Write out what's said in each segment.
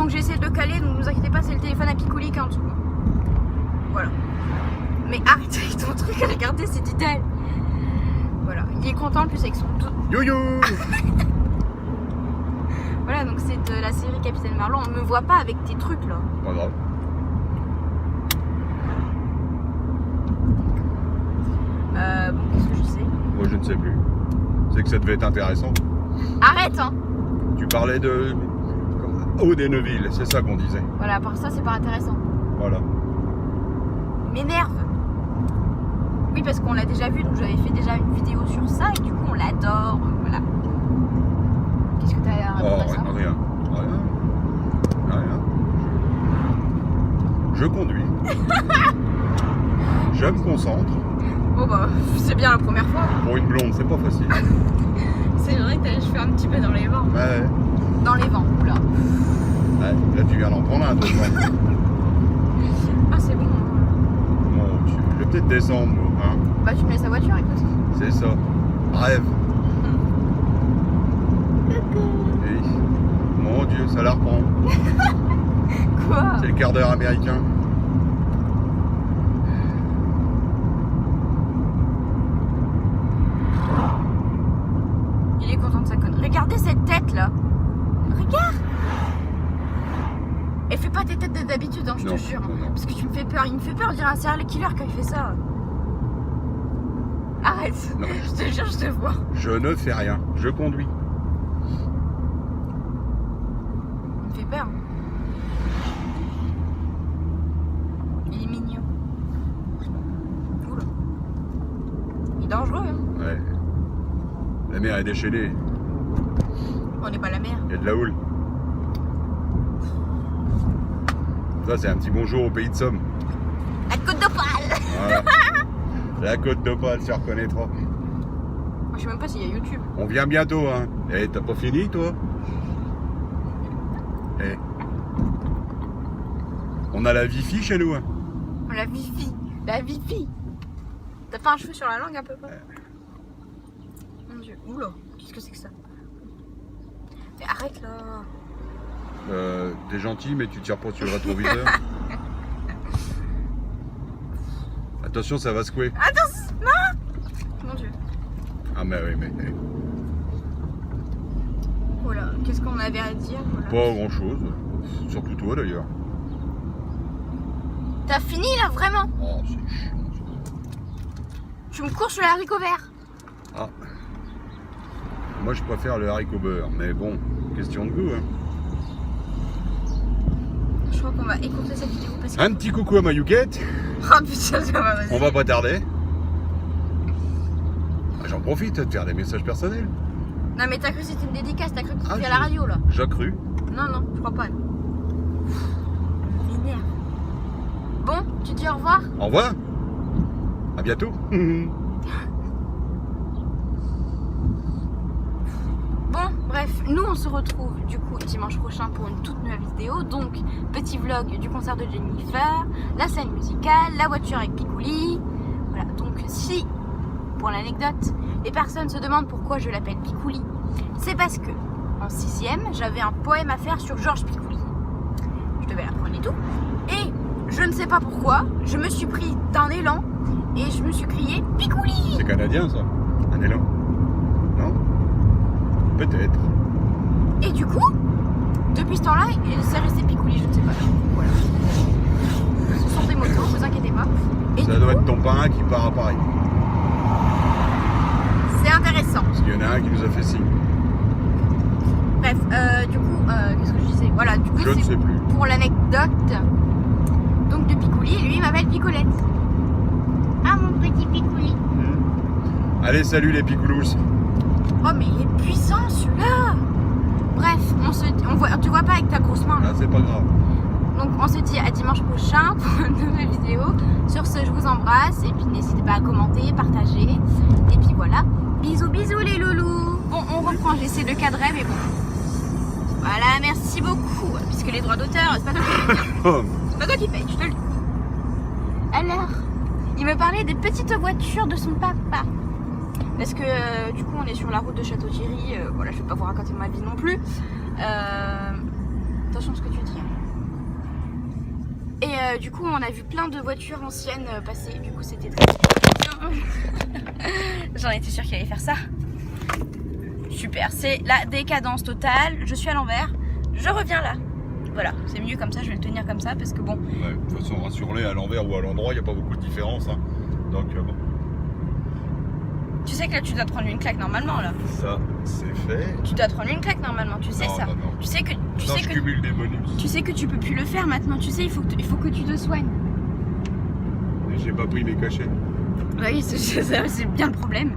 Donc j'ai essayé de le caler, donc ne vous inquiétez pas, c'est le téléphone à Picouli qui est en dessous. Voilà. Mais arrêtez avec ton truc, regardez, c'est d'idéal. Voilà, il est content en plus avec son dos. Yo-yo. Voilà, donc c'est de la série Capitaine Marlowe. On me voit pas avec tes trucs là. Pas grave. Bon, qu'est-ce que je sais? Moi je ne sais plus. C'est que ça devait être intéressant. Arrête hein. Tu parlais de Aude et Neuville, c'est ça qu'on disait. Voilà, à part ça, c'est pas intéressant. Voilà. Il m'énerve. Oui, parce qu'on l'a déjà vu, donc j'avais fait déjà une vidéo sur ça et du coup on l'adore. Voilà. Qu'est-ce que t'as à Oh, répondre à ça? rien. Je conduis. Je me concentre. Oh bah, c'est bien la première fois. Pour une blonde, c'est pas facile. C'est vrai que t'as les cheveux un petit peu dans les vents. Ouais. Dans les vents, oula. Ouais, là tu viens d'en prendre un, toi. Ah, c'est bon. Mon Dieu. Je vais peut-être descendre, moi, hein. Bah, tu me laisses la voiture, écoute. C'est ça. Rêve. Et, mon Dieu, ça la reprend. Quoi? C'est le quart d'heure américain. Il est content de sa connerie. Regardez cette tête là. Regarde. Et fais pas tes têtes d'habitude, hein, je Non, te jure. non, non. Parce que tu me fais peur. Il me fait peur de dire un serial killer quand il fait ça. Arrête. Non. Je te jure, je te vois. Je ne fais rien. Je conduis. Il me fait peur. Il est mignon. Oula. Il est dangereux, hein. Ouais. La mer est déchaînée. On n'est pas la mer. Il y a de la houle. Ça, c'est un petit bonjour au pays de Somme. La côte d'Opale. Voilà. La côte d'Opale, tu reconnaîtra. Je sais même pas s'il y a YouTube. On vient bientôt, hein. Eh, t'as pas fini, toi? Eh. On a la Wi-Fi chez nous, hein. La Wi-Fi. La Wi-Fi. T'as pas un cheveu sur la langue à peu près? Mon Dieu. Oula. Qu'est-ce que c'est que ça? Mais arrête là. T'es gentil, mais tu tires pas sur le rétroviseur. Attention, ça va secouer. Attends. Non. Mon Dieu. Ah, mais oui, mais. Voilà. Qu'est-ce qu'on avait à dire? Voilà. Pas grand chose. Surtout toi, d'ailleurs. T'as fini là vraiment? Oh, c'est chiant. Tu me cours sur le haricot vert. Ah. Moi, je préfère le haricot beurre, mais bon, question de goût, hein. Je crois qu'on va écourter cette vidéo parce que... Un petit coucou à ma Youquette. Oh putain, ça va, vas-y. On va pas tarder. Ah, j'en profite de faire des messages personnels. Non mais t'as cru que c'était une dédicace, t'as cru que Ah, c'était à la radio là. J'ai cru. Non, non, je crois pas. Vénère. Bon, tu dis au revoir? Au revoir. À bientôt. Bon, bref, nous on se retrouve du coup dimanche prochain pour une toute nouvelle vidéo. Donc, petit vlog du concert de Jennifer, la scène musicale, la voiture avec Picouli. Voilà, donc si, pour l'anecdote, les personnes se demandent pourquoi je l'appelle Picouli, c'est parce que en 6ème, j'avais un poème à faire sur Georges Picouli. Je devais l'apprendre et tout. Et je ne sais pas pourquoi, je me suis pris d'un élan et je me suis crié Picouli. C'est canadien, ça. Un élan. Non? Peut-être. Et du coup, depuis ce temps-là, c'est resté Picouli, je ne sais pas. Voilà. Ce sont des motos, ne vous inquiétez pas. Et Ça du doit coup, être ton parrain qui part à Paris. c'est intéressant. Parce qu'il y en a un qui nous a fait signe. Bref, du coup, qu'est-ce que je disais? Voilà, du coup, Je ne sais plus. pour l'anecdote. Donc de Picouli, lui il m'appelle Picolette. Ah mon petit Picouli. Allez, salut les picoulous. Oh mais il est puissant celui-là. Bref, tu vois pas avec ta grosse main là. Ah, c'est pas grave. Donc on se dit à dimanche prochain pour une nouvelle vidéo. Sur ce, je vous embrasse et puis n'hésitez pas à commenter, partager. Et puis voilà. Bisous bisous les loulous. Bon, on reprend, j'essaie de cadrer mais bon. Voilà, merci beaucoup. Puisque les droits d'auteur, c'est pas toi qui paye. C'est pas toi qui paye, je te le dis. Alors, il me parlait des petites voitures de son papa. Parce que du coup on est sur la route de Château-Thierry. Voilà, je vais pas vous raconter ma vie non plus. Attention, attention à ce que tu dis. Et du coup, on a vu plein de voitures anciennes passer. Du coup, c'était très bien. J'en étais sûre qu'il allait faire ça. Super, c'est la décadence totale. Je suis à l'envers, je reviens là. Voilà, c'est mieux comme ça, je vais le tenir comme ça parce que bon. Ouais, de toute façon, rassure-les, à l'envers ou à l'endroit, il n'y a pas beaucoup de différence. Hein. Donc bon. Tu sais que là, tu dois te prendre une claque normalement là. Ça, c'est fait. Tu dois te prendre une claque normalement, tu sais Non, ça. non, non. Tu sais que Je cumule des bonus. tu sais que tu peux plus le faire maintenant. Tu sais, il faut que tu te soignes. Et j'ai pas pris mes cachets. Oui, c'est bien le problème.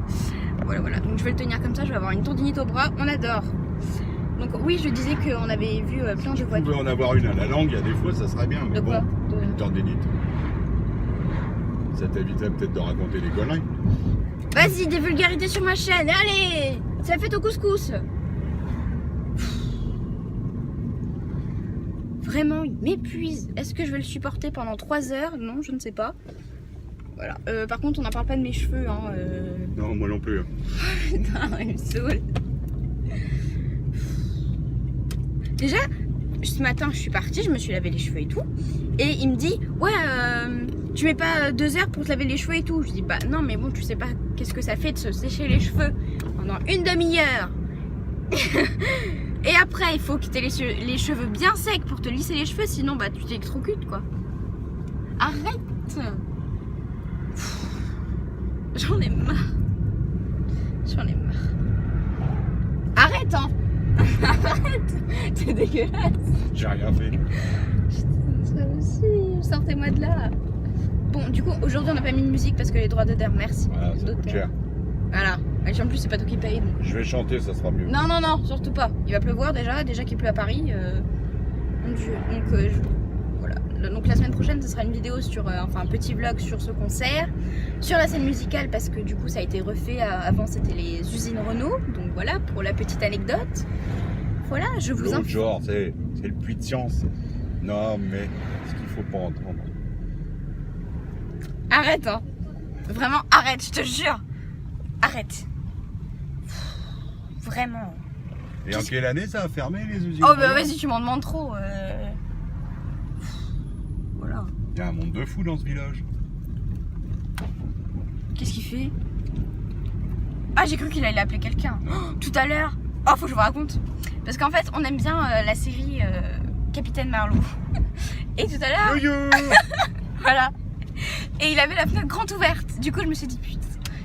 Voilà. Donc je vais le tenir comme ça, je vais avoir une tendinite au bras. On adore. Donc oui, je disais qu'on avait vu plein de Tu voitures. pouvais en avoir une à la langue, il y a des fois, ça serait bien. Mais De quoi? bon, une tendinite. Ça t'éviterait peut-être de raconter des conneries. Vas-y, des vulgarités sur ma chaîne. Allez, ça fait au couscous. Vraiment, il m'épuise. Est-ce que je vais le supporter pendant 3 heures? Non, je ne sais pas. Voilà. Par contre, on n'en parle pas de mes cheveux. Hein, Non, moi non plus. Putain, il me saoule. Déjà, ce matin, je suis partie, je me suis lavé les cheveux et tout. Et il me dit, ouais, tu mets pas 2 heures pour te laver les cheveux et tout. Je dis, bah non, mais bon, tu sais pas qu'est-ce que ça fait de se sécher les cheveux pendant une demi-heure. Et après, il faut que tu aies les cheveux bien secs pour te lisser les cheveux, sinon, bah tu t'électrocutes, quoi. Arrête! J'en ai marre. Arrête, hein! Arrête! C'est dégueulasse! J'ai rien fait. Ça aussi, sortez-moi de là! Bon, du coup, aujourd'hui, on n'a pas mis de musique parce que les droits d'auteur, merci. Ah, ça coûte cher. Voilà. Et en plus, c'est pas toi qui paye. Donc... Je vais chanter, ça sera mieux. Non, surtout pas. Il va pleuvoir déjà qu'il pleut à Paris. Mon Dieu. Donc, voilà. Donc, la semaine prochaine, ce sera une vidéo sur, enfin, un petit vlog sur ce concert, sur la scène musicale, parce que du coup, ça a été refait. Avant, c'était les usines Renault. Donc, voilà, pour la petite anecdote. Voilà, je vous L'autre invite. genre, c'est le puits de science. Non, mais ce qu'il faut pas entendre. Arrête, hein. Vraiment, arrête, je te jure. Arrête. Vraiment. Et en quelle année ça a fermé les usines? Oh bah vas-y, tu m'en demandes trop. Voilà. Il y a un monde de fous dans ce village. Qu'est-ce qu'il fait? Ah, j'ai cru qu'il allait appeler quelqu'un. Oh, tout à l'heure. Oh, faut que je vous raconte. Parce qu'en fait, on aime bien la série Capitaine Marlowe. Et tout à l'heure, Yo-yo. voilà. Et il avait la fenêtre grande ouverte. Du coup, je me suis dit, putain,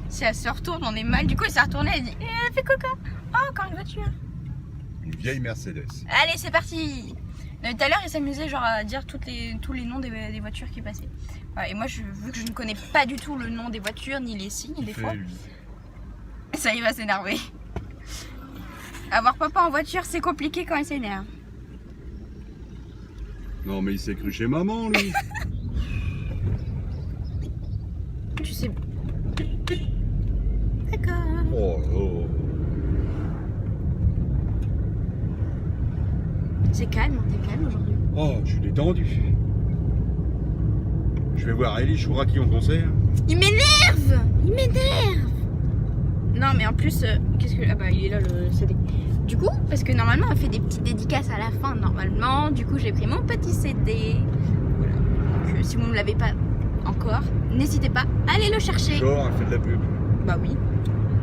si elle se retourne, on est mal. Du coup, il s'est retourné, elle dit, elle fait coca. Oh, encore une voiture. Une vieille Mercedes. Allez, c'est parti. Tout à l'heure, il s'amusait genre à dire tous les noms des voitures qui passaient. Voilà, et moi, vu que je ne connais pas du tout le nom des voitures, ni les signes, des fois, ça il va s'énerver. Avoir papa en voiture, c'est compliqué quand il s'énerve. Non, mais il s'est cru chez maman, lui. Tu sais. D'accord. Oh. C'est calme, t'es calme aujourd'hui. Oh, je suis détendu. Je vais voir Elie Chouraki en concert. Il m'énerve. Non, mais en plus, qu'est-ce que. Ah bah, il est là le CD. Du coup, parce que normalement, on fait des petites dédicaces à la fin, normalement. Du coup, j'ai pris mon petit CD. Voilà. Donc, si vous ne l'avez pas encore, n'hésitez pas, allez le chercher. Genre, elle fait de la pub. Bah oui.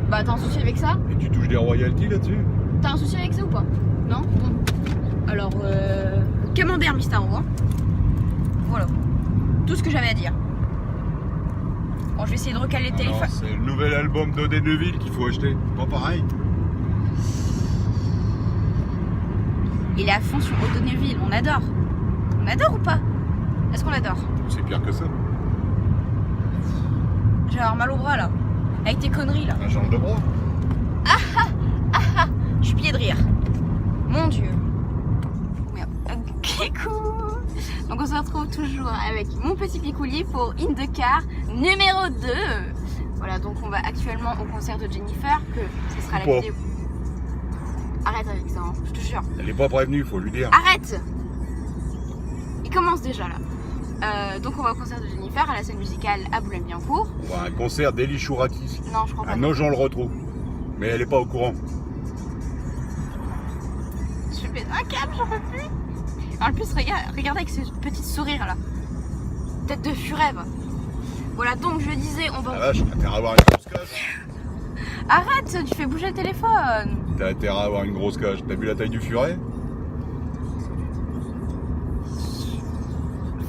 Bah, t'as un souci avec ça? Et tu touches des royalties là-dessus? T'as un souci avec ça ou pas? Non? Bon. Alors, camembert Mistaro, hein. Voilà. Tout ce que j'avais à dire. Bon, je vais essayer de recaler le téléphone. C'est le nouvel album d'Odé Neuville qu'il faut acheter. Pas pareil. Il est à fond sur O'Donnellville, on adore. On adore ou pas? Est-ce qu'on adore? C'est pire que ça. Je vais avoir mal au bras là. Avec tes conneries là. Un change de bras. Je suis pliée de rire. Mon Dieu. Merde. Ok, cool. Donc on se retrouve toujours avec mon petit picoulier pour In the Car numéro 2. Voilà, donc on va actuellement au concert de Jennifer, que ce sera la Pas. vidéo. Arrête avec ça, hein, je te jure. Elle est pas prévenue, faut lui dire. Arrête. Il commence déjà là. Donc on va au concert de Jennifer à la scène musicale à Boulogne-Billancourt. On va à un concert d'Elie Chouraki. Non, je crois pas. À Nogent-le-Rotrou. Mais elle est pas au courant. Je fais un câble, j'en peux plus. En plus, regardez avec ce petit sourire là. Tête de furet. Voilà, donc je disais, on va... Ah vache, t'as intérêt à avoir une grosse cage. Arrête, tu fais bouger le téléphone. T'as intérêt à avoir une grosse cage. T'as vu la taille du furet?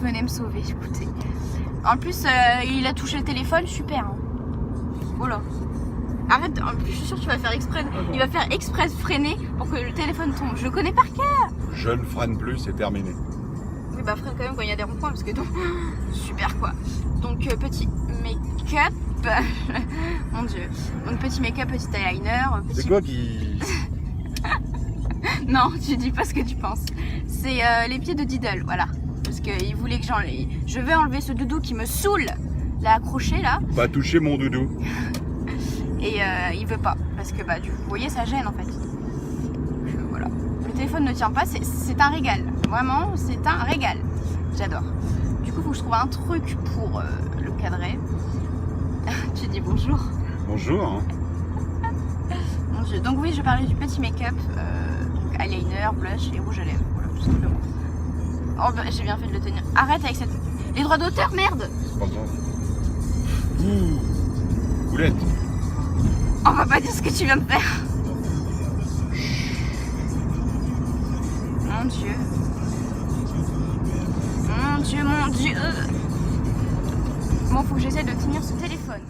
Venez me sauver, écoutez. En plus, il a touché le téléphone, super. Hein. Voilà. Arrête, en plus, je suis sûre que tu vas faire exprès. Ah bon. Il va faire exprès de freiner pour que le téléphone tombe. Je le connais par cœur. Je ne freine plus, c'est terminé. Oui, bah freine quand même quand il y a des ronds-points parce que donc, super quoi. Donc, petit make-up. Mon dieu. Donc, petit make-up, petit eyeliner. Petit... C'est quoi qui... Non, tu dis pas ce que tu penses. C'est les pieds de Diddle, voilà. Parce qu'il voulait que j'enlève. Je vais enlever ce doudou qui me saoule. L'a accroché là. Pas toucher mon doudou. Et il veut pas. Parce que bah, vous voyez, ça gêne en fait. Donc, voilà. Le téléphone ne tient pas. C'est un régal. Vraiment, c'est un régal. J'adore. Du coup, faut que je trouve un truc pour le cadrer. Tu dis bonjour. Bonjour. Hein. Mon Dieu. Donc oui, je parlais du petit make-up. Donc eyeliner, blush et rouge à lèvres. Voilà, tout simplement. Oh bah, j'ai bien fait de le tenir. Arrête avec cette... Les droits d'auteur, merde. Pas grave. Ouh. Boulette. On va pas dire ce que tu viens de faire. Mon Dieu. Mon Dieu, mon Dieu. Bon, faut que j'essaie de tenir ce téléphone.